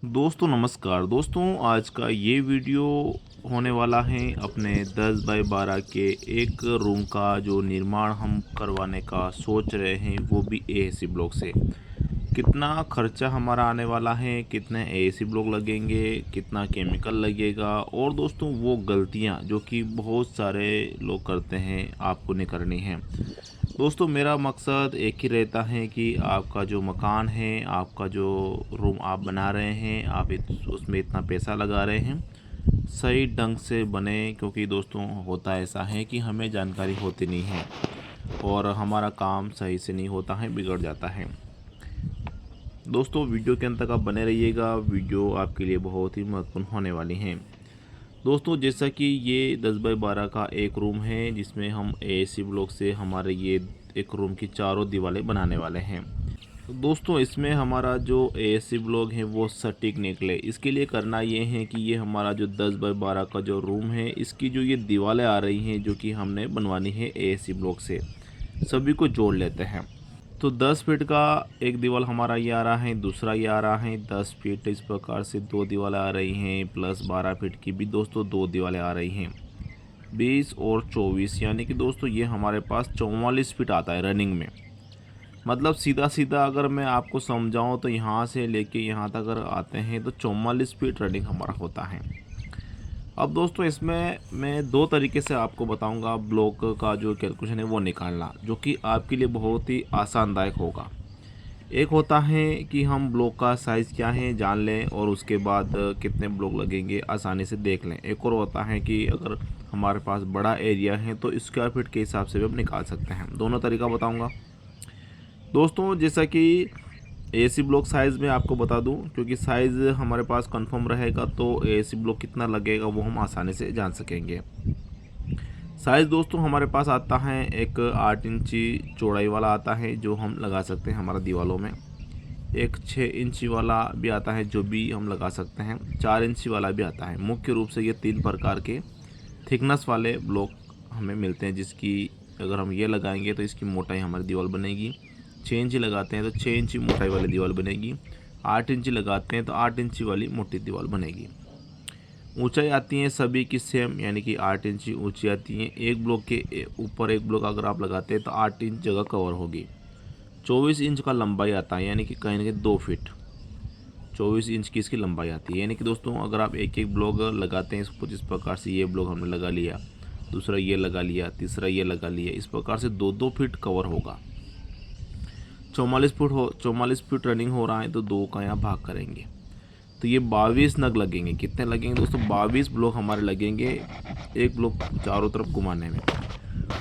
दोस्तों नमस्कार। दोस्तों आज का ये वीडियो होने वाला है अपने 10 बाई 12 के एक रूम का जो निर्माण हम करवाने का सोच रहे हैं, वो भी एएसी ब्लॉक से। कितना खर्चा हमारा आने वाला है, कितने एएसी ब्लॉक लगेंगे, कितना केमिकल लगेगा और दोस्तों वो गलतियां जो कि बहुत सारे लोग करते हैं, आपको नहीं करनी है। दोस्तों मेरा मकसद एक ही रहता है कि आपका जो मकान है, आपका जो रूम आप बना रहे हैं, आप उसमें इतना पैसा लगा रहे हैं, सही ढंग से बने। क्योंकि दोस्तों होता ऐसा है कि हमें जानकारी होती नहीं है और हमारा काम सही से नहीं होता है, बिगड़ जाता है। दोस्तों वीडियो के अंत तक आप बने रहिएगा, वीडियो आपके लिए बहुत ही महत्वपूर्ण होने वाली है। दोस्तों जैसा कि ये 10 बाई 12 का एक रूम है, जिसमें हम एएसी ब्लॉक से हमारे ये एक रूम की चारों दीवारें बनाने वाले हैं। तो दोस्तों इसमें हमारा जो एएसी ब्लॉक है वो सटीक निकले, इसके लिए करना ये है कि ये हमारा जो 10 बाई 12 का जो रूम है, इसकी जो ये दीवारें आ रही हैं जो कि हमने बनवानी है एएसी ब्लॉक से, सभी को जोड़ लेते हैं। तो 10 फीट का एक दीवार हमारा ये आ रहा है, दूसरा ये आ रहा है 10 फीट। इस प्रकार से दो दीवारें आ रही हैं, प्लस 12 फीट की भी दोस्तों दो दीवारें आ रही हैं। 20 और 24 यानी कि दोस्तों ये हमारे पास 44 फीट आता है रनिंग में। मतलब सीधा सीधा अगर मैं आपको समझाऊं तो यहाँ से लेके यहाँ तक अगर आते हैं तो 44 फीट रनिंग हमारा होता है। अब दोस्तों इसमें मैं दो तरीके से आपको बताऊंगा ब्लॉक का जो कैलकुलेशन है वो निकालना, जो कि आपके लिए बहुत ही आसानदायक होगा। एक होता है कि हम ब्लॉक का साइज़ क्या है जान लें और उसके बाद कितने ब्लॉक लगेंगे आसानी से देख लें। एक और होता है कि अगर हमारे पास बड़ा एरिया है तो स्क्वायर फीट के हिसाब से भी हम निकाल सकते हैं। दोनों तरीका बताऊंगा। दोस्तों जैसा कि एसी ब्लॉक साइज़ में आपको बता दूं, क्योंकि साइज़ हमारे पास कंफर्म रहेगा तो एसी ब्लॉक कितना लगेगा वो हम आसानी से जान सकेंगे। साइज़ दोस्तों हमारे पास आता है एक 8 इंची चौड़ाई वाला आता है जो हम लगा सकते हैं हमारा दीवारों में। एक 6 इंची वाला भी आता है जो भी हम लगा सकते हैं। 4 इंची वाला भी आता है। मुख्य रूप से ये 3 प्रकार के थिकनेस वाले ब्लॉक हमें मिलते हैं, जिसकी अगर हम ये लगाएंगे तो इसकी मोटाई हमारी दीवार बनेगी। 6 इंची लगाते हैं तो 6 इंची मोटाई वाली दीवार बनेगी। 8 इंची लगाते हैं तो 8 इंची वाली मोटी दीवार बनेगी। ऊंचाई आती है सभी की सेम, यानी कि 8 इंची ऊंची आती है। एक ब्लॉक के ऊपर एक ब्लॉक अगर आप लगाते हैं तो 8 इंच जगह कवर होगी। 24 इंच का लंबाई आता है, यानी कि कहीं ना कहीं 2 फीट 24 इंच की इसकी लंबाई आती है। यानी कि दोस्तों अगर आप एक एक ब्लॉक लगाते हैं इसको, जिस प्रकार से ये ब्लॉक हमने लगा लिया, दूसरा ये लगा लिया, तीसरा ये लगा लिया, इस प्रकार से 2-2 फीट कवर होगा। 44 फीट रनिंग हो रहा है तो 2 का यहाँ भाग करेंगे तो ये 22 नग लगेंगे। कितने लगेंगे दोस्तों? 22 ब्लॉक हमारे लगेंगे एक ब्लॉक चारों तरफ घुमाने में।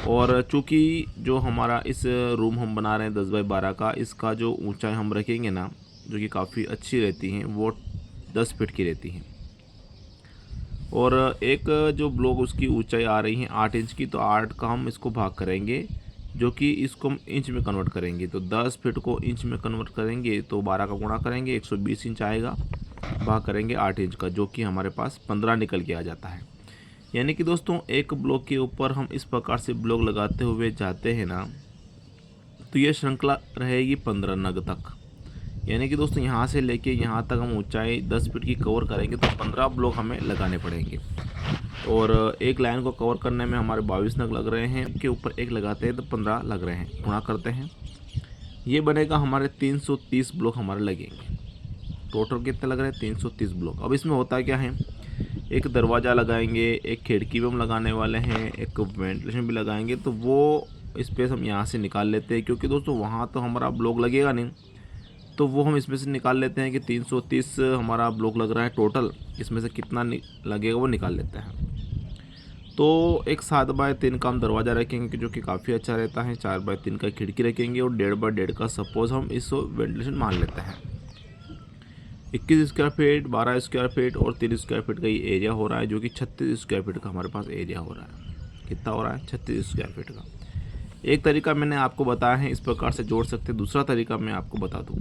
और चूँकि जो हमारा इस रूम हम बना रहे हैं 10 बाई 12 का, इसका जो ऊंचाई हम रखेंगे ना, जो कि काफ़ी अच्छी रहती हैं, वो 10 फीट की रहती हैं। और एक जो ब्लॉक उसकी ऊंचाई आ रही है 8 इंच की, तो 8 का हम इसको भाग करेंगे, जो कि इसको हम इंच में कन्वर्ट करेंगे। तो 10 फीट को इंच में कन्वर्ट करेंगे तो 12 का गुणा करेंगे 120 इंच आएगा, भाग करेंगे 8 इंच का, जो कि हमारे पास 15 निकल के आ जाता है। यानी कि दोस्तों एक ब्लॉक के ऊपर हम इस प्रकार से ब्लॉक लगाते हुए जाते हैं ना, तो ये श्रृंखला रहेगी 15 नग तक। यानी कि दोस्तों यहाँ से लेके यहाँ तक हम ऊंचाई 10 फीट की कवर करेंगे तो 15 ब्लॉक हमें लगाने पड़ेंगे। और एक लाइन को कवर करने में हमारे 22 नग लग रहे हैं, के ऊपर एक लगाते हैं तो 15 लग रहे हैं, गुणा करते हैं, ये बनेगा हमारे 330 ब्लॉक हमारे लगेंगे। टोटल कितने लग रहे हैं? 330 ब्लॉक। अब इसमें होता क्या है, एक दरवाज़ा लगाएंगे, एक खिड़की भी हम लगाने वाले हैं, एक वेंटिलेशन भी लगाएंगे, तो वो स्पेस हम यहाँ से निकाल लेते हैं, क्योंकि दोस्तों वहाँ तो हमारा ब्लॉक लगेगा नहीं, तो वो हम इसमें से निकाल लेते हैं कि 330 हमारा ब्लॉक लग रहा है टोटल, इसमें से कितना लगेगा वो निकाल लेते हैं। तो एक 7 बाय 3 का हम दरवाज़ा रखेंगे जो कि काफ़ी अच्छा रहता है। 4 बाय 3 का खिड़की रखेंगे और 1.5 बाय 1.5 का सपोज हम इस वेंटिलेशन मान लेते हैं। 21 स्क्वायर फीट, 12 स्क्वायर फीट और 3 स्क्वायर फीट का ये एरिया हो रहा है, जो कि 36 स्क्वायर फीट का हमारे पास एरिया हो रहा है। कितना हो रहा है? 36 स्क्वायर फीट का। एक तरीका मैंने आपको बताया है, इस प्रकार से जोड़ सकते हैं। दूसरा तरीका मैं आपको बता दूँ,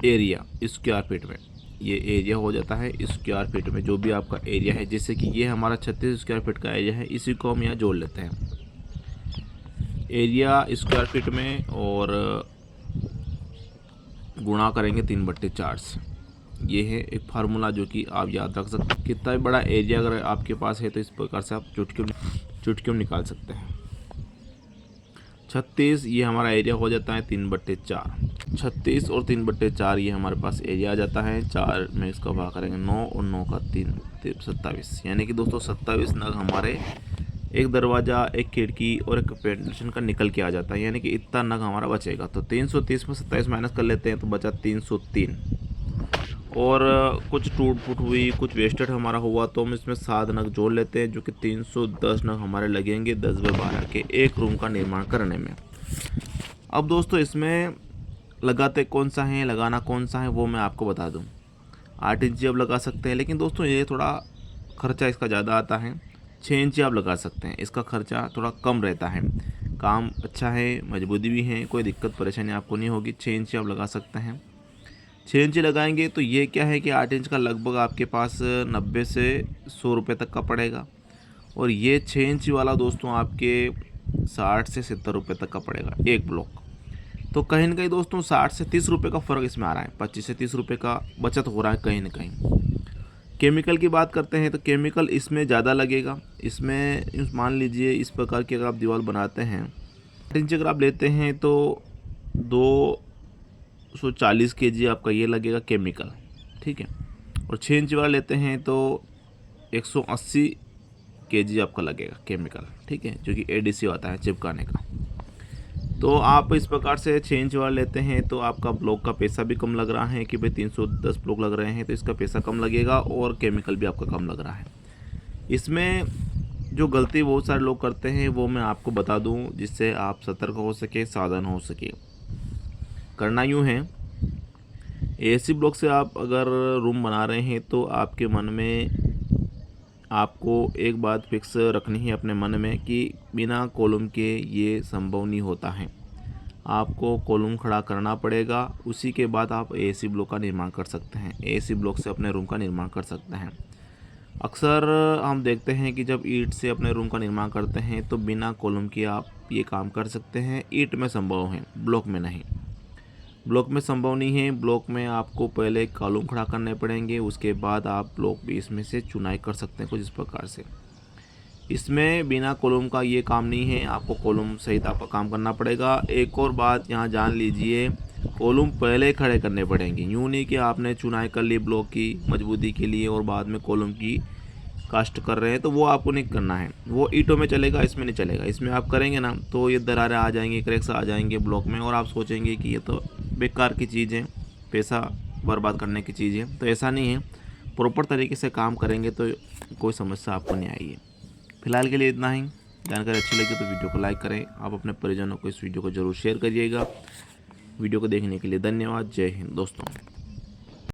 एरिया स्क्वायर फीट में, ये एरिया हो जाता है स्क्वायर फीट में, जो भी आपका एरिया है। जैसे कि ये हमारा 36 स्क्वायर फीट का एरिया है, इसी को हम यहाँ जोड़ लेते हैं एरिया स्क्वायर फीट में, और गुणा करेंगे 3/4 से। ये है एक फार्मूला जो कि आप याद रख सकते हैं। कितना भी बड़ा एरिया अगर आपके पास है तो इस प्रकार से आप चुटकियों में निकाल सकते हैं। 36 ये हमारा एरिया हो जाता है 3/4। 36 और 3/4 ये हमारे पास एरिया आ जाता है। 4 में इसका भाग करेंगे 9 और 9 का 3 27, यानी कि दोस्तों 27 नग हमारे एक दरवाज़ा, एक खिड़की और एक पेंटेशन का निकल के आ जाता है, यानी कि इतना नग हमारा बचेगा। तो 330 में 27 माइनस कर लेते हैं तो बचा 303। और कुछ टूट फूट हुई, कुछ वेस्टेड हमारा हुआ तो हम इसमें 7 नग जोड़ लेते हैं, जो कि 310 नग हमारे लगेंगे 10/12 के एक रूम का निर्माण करने में। अब दोस्तों इसमें लगाते कौन सा है, लगाना कौन सा है वो मैं आपको बता दूं। 8 इंची आप लगा सकते हैं, लेकिन दोस्तों ये थोड़ा खर्चा इसका ज़्यादा आता है। 6 इंची आप लगा सकते हैं, इसका खर्चा थोड़ा कम रहता है, काम अच्छा है, मजबूती भी है, कोई दिक्कत परेशानी आपको नहीं होगी। 6 इंची आप लगा सकते हैं। 6 इंची लगाएंगे तो ये क्या है कि 8 इंच का लगभग आपके पास 90 से 100 रुपये तक का पड़ेगा, और ये 6 इंची वाला दोस्तों आपके 60 से 70 रुपये तक का पड़ेगा एक ब्लॉक। तो कहीं ना कहीं दोस्तों 60 से 30 रुपये का फ़र्क इसमें आ रहा है, 25 से 30 रुपये का बचत हो रहा है कहीं ना कहीं। केमिकल की बात करते हैं तो केमिकल इसमें ज़्यादा लगेगा। इसमें मान लीजिए इस प्रकार की अगर आप दीवार बनाते हैं, 8 इंच अगर आप लेते हैं तो 240 kg आपका ये लगेगा केमिकल, ठीक है। और 6 इंच वाला लेते हैं तो 180 kg आपका लगेगा केमिकल, ठीक है, जो कि एडीसी आता है चिपकाने का। तो आप इस प्रकार से 6 इंच वाला लेते हैं तो आपका ब्लॉक का पैसा भी कम लग रहा है कि भाई 310 ब्लॉक लग रहे हैं तो इसका पैसा कम लगेगा, और केमिकल भी आपका कम लग रहा है। इसमें जो गलती बहुत सारे लोग करते हैं वो मैं आपको बता दूं, जिससे आप सतर्क हो सके, सावधान हो सके। करना यूँ है, एसी ब्लॉक से आप अगर रूम बना रहे हैं तो आपके मन में आपको एक बात फिक्स रखनी है अपने मन में कि बिना कॉलम के ये संभव नहीं होता है। आपको कॉलम खड़ा करना पड़ेगा, उसी के बाद आप एसी ब्लॉक का निर्माण कर सकते हैं, एसी ब्लॉक से अपने रूम का निर्माण कर सकते हैं। अक्सर हम देखते हैं कि जब ईंट से अपने रूम का निर्माण करते हैं तो बिना कॉलम के आप ये काम कर सकते हैं। ईंट में संभव है, ब्लॉक में नहीं। ब्लॉक में संभव नहीं है। ब्लॉक में आपको पहले कॉलम खड़ा करने पड़ेंगे, उसके बाद आप ब्लॉक भी इसमें से चुनाई कर सकते हैं कुछ इस प्रकार से। इसमें बिना कॉलम का ये काम नहीं है, आपको कॉलम सहित आपका काम करना पड़ेगा। एक और बात यहाँ जान लीजिए, कॉलम पहले खड़े करने पड़ेंगे, यूँ नहीं कि आपने चुनाई कर ली ब्लॉक की मजबूती के लिए और बाद में कॉलम की कास्ट कर रहे हैं, तो वो आपको नहीं करना है। वो ईंटों में चलेगा, इसमें नहीं चलेगा। इसमें आप करेंगे ना तो ये दरारें आ जाएंगी, क्रैक्स आ जाएंगे ब्लॉक में, और आप सोचेंगे कि ये तो बेकार की चीज़ है, पैसा बर्बाद करने की चीज़ है। तो ऐसा नहीं है, प्रॉपर तरीके से काम करेंगे तो कोई समस्या आपको नहीं आएगी। फिलहाल के लिए इतना ही। जानकारी अच्छी लगी तो वीडियो को लाइक करें, आप अपने परिजनों को इस वीडियो को ज़रूर शेयर करिएगा। वीडियो को देखने के लिए धन्यवाद। जय हिंद दोस्तों।